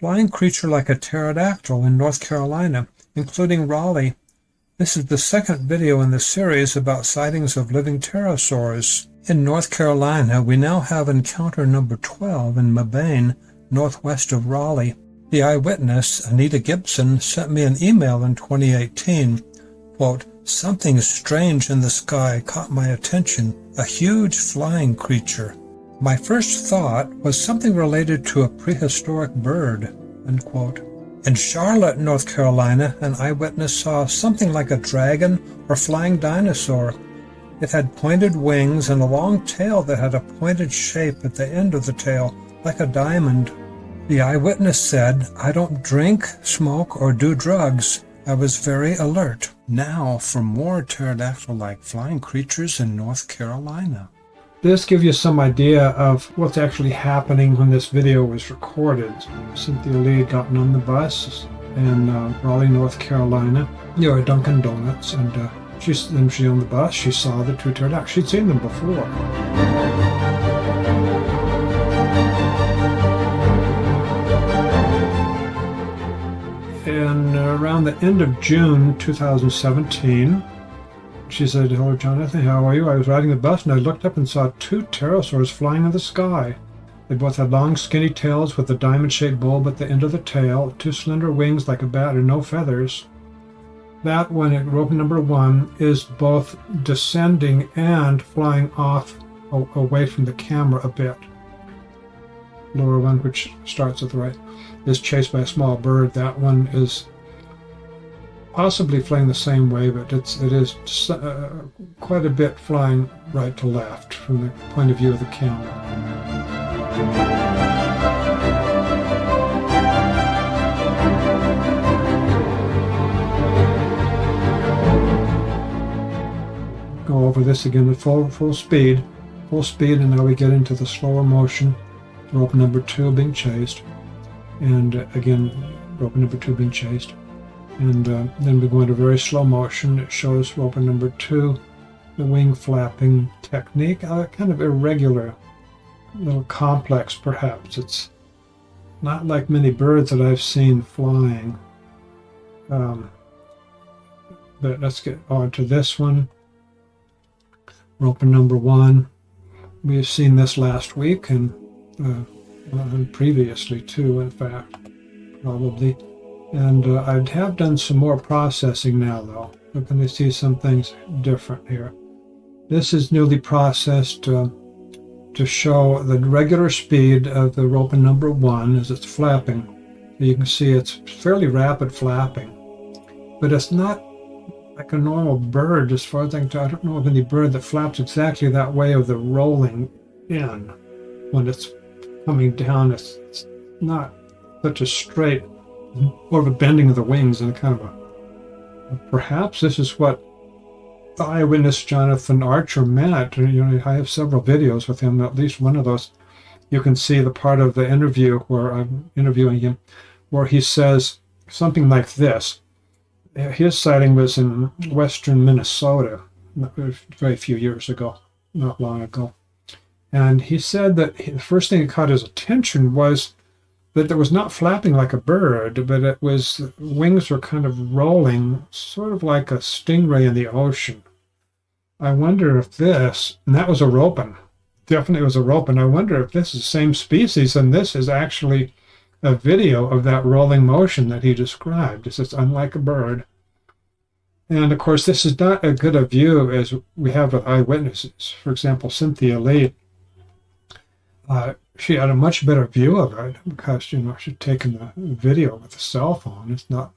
flying creature like a pterodactyl in North Carolina, including Raleigh. This is the second video in the series about sightings of living pterosaurs. In North Carolina, we now have encounter number 12 in Mabane, northwest of Raleigh. The eyewitness, Anita Gibson, sent me an email in 2018. Quote, "Something strange in the sky caught my attention, a huge flying creature. My first thought was something related to a prehistoric bird." End quote. In Charlotte, North Carolina, an eyewitness saw something like a dragon or flying dinosaur. It had pointed wings and a long tail that had a pointed shape at the end of the tail, like a diamond. The eyewitness said, "I don't drink, smoke, or do drugs. I was very alert." Now for more pterodactyl-like flying creatures in North Carolina. This gives you some idea of what's actually happening when this video was recorded. Cynthia Lee had gotten on the bus in Raleigh, North Carolina, near a Dunkin' Donuts, and she's on the bus. She saw the two pterodactyls. She'd seen them before. And around the end of June 2017, she said, "Hello, Jonathan, how are you? I was riding the bus and I looked up and saw two pterosaurs flying in the sky. They both had long, skinny tails with a diamond-shaped bulb at the end of the tail, two slender wings like a bat and no feathers." That one at rope number 1 is both descending and flying off away from the camera a bit. Lower one, which starts at the right, is chased by a small bird. That one is possibly flying the same way, but it is quite a bit flying right to left from the point of view of the camera. Go over this again at full speed, and now we get into the slower motion. Rope number 2 being chased, and again, rope number 2 being chased. And then we go into very slow motion. It shows rope number 2, the wing flapping technique, kind of irregular, a little complex perhaps. It's not like many birds that I've seen flying. But let's get on to this one. Rope number 1. We've seen this last week and previously too, in fact, probably. And I have done some more processing now, though. We're going to see some things different here. This is newly processed to show the regular speed of the rope number 1 as it's flapping. You can see it's fairly rapid flapping, but it's not like a normal bird as far as I can tell. I don't know of any bird that flaps exactly that way of the rolling in. When it's coming down, it's not such a straight, more of a bending of the wings and kind of a, perhaps this is what the eyewitness Jonathan Archer meant. I have several videos with him, at least one of those. You can see the part of the interview where I'm interviewing him, where he says something like this. His sighting was in western Minnesota, very few years ago, not long ago. And he said that the first thing that caught his attention was that it was not flapping like a bird, but it was, wings were kind of rolling, sort of like a stingray in the ocean. I wonder if this, and that was a Ropen, definitely was a Ropen. I wonder if this is the same species, and this is actually a video of that rolling motion that he described. It's unlike a bird. And of course, this is not as good a view as we have with eyewitnesses. For example, Cynthia Lee, she had a much better view of it because, she'd taken the video with a cell phone. It's not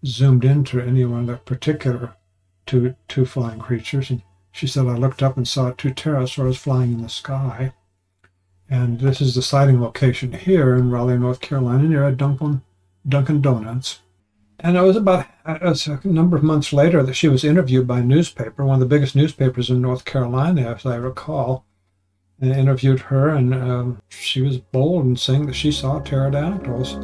zoomed into any one of the particular two flying creatures. And she said, "I looked up and saw two pterosaurs flying in the sky." And this is the sighting location here in Raleigh, North Carolina, near a Dunkin' Donuts. And it was a number of months later that she was interviewed by a newspaper, one of the biggest newspapers in North Carolina, as I recall. And interviewed her, and she was bold in saying that she saw pterodactyls.